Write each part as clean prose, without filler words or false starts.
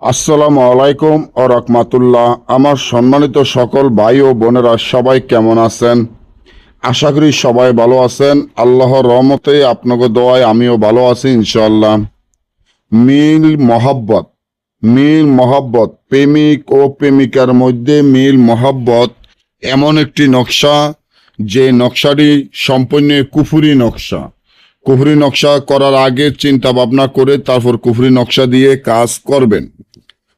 আসসালামু আলাইকুম ও রহমাতুল্লাহ। আমার সম্মানিত সকল ভাই ও বোনেরা সবাই কেমন আছেন? আশা করি সবাই ভালো আছেন। আল্লাহর রহমতে আপনাকে দোয়ায় আমিও ভালো আছি ইনশাআল্লাহ। মিল মহব্বত, মিল মহব্বত, প্রেমিক ও প্রেমিকার মধ্যে মিল মহব্বত এমন একটি নকশা, যে নকশাটি সম্পূর্ণ কুফরি নকশা। কুফরি নকশা করার আগে চিন্তা ভাবনা করে তারপর কুফরি নকশা দিয়ে কাজ করবেন।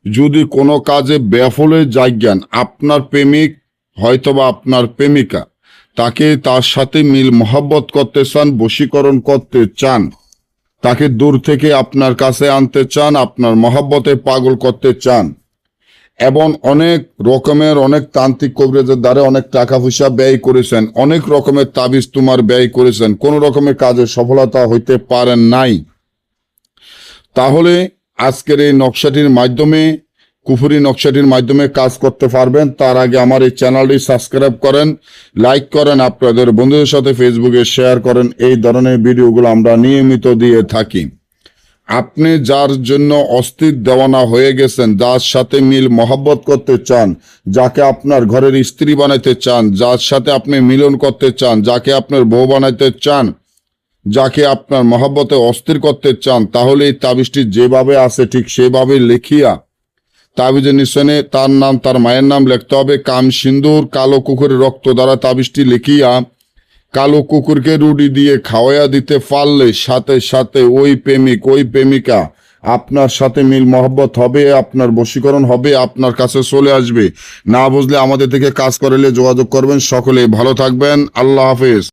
যদি কোনো কাজে বেফলে যাজ্ঞান, আপনার প্রেমিক হয়তোবা আপনার প্রেমিকা, তাকে তার সাথে মিল মহব্বত করতে চান, বশীকরণ করতে চান, তাকে দূর থেকে আপনার কাছে আনতে চান, আপনার মহব্বতে পাগল করতে চান, এবং অনেক তান্ত্রিক কবিরাজের দ্বারা অনেক টাকা পয়সা ব্যয় করেছেন, অনেক রকমের তাবিজ তোমার ব্যয় করেছেন, কোনো রকমের কাজে সফলতা হইতে পারেন নাই, তাহলে আজকের এই নকশাটির মাধ্যমে, কুফরি নকশাটির মাধ্যমে কাজ করতে পারবেন। তার আগে আমার এই চ্যানেলটি সাবস্ক্রাইব করেন, লাইক করেন, আপনাদের বন্ধুদের সাথে ফেসবুকে শেয়ার করেন। এই ধরনের ভিডিওগুলো আমরা নিয়মিত দিয়ে থাকি। আপনি যার জন্য অস্থির দেওয়ানা হয়ে গেছেন, যার সাথে মিল মহব্বত করতে চান, যাকে আপনার ঘরের স্ত্রী বানাইতে চান, যার সাথে আপনি মিলন করতে চান, যাকে আপনার বউ বানাইতে চান, যাকে আপনার মহব্বতে অস্থির করতে চান, তাহলে এই তাবিজটি যেভাবে আছে ঠিক সেভাবে লিখিয়া তাবিজের নিশানে তার নাম, তার মায়ের নাম লিখতে হবে। কাম সিন্দুর কালো কুকুরের রক্ত দ্বারা তাবিজটি লিখিয়া কালো কুকুরকে রুটি দিয়ে খাওয়াইয়া দিতে পারলে সাথে সাথে ওই প্রেমিক, ওই প্রেমিকা আপনার সাথে মিল মহব্বত হবে, আপনার বশীকরণ হবে, আপনার কাছে চলে আসবে। না বুঝলে আমাদের থেকে কাজ করালে যোগাযোগ করবেন। সকলে ভালো থাকবেন। আল্লাহ হাফেজ।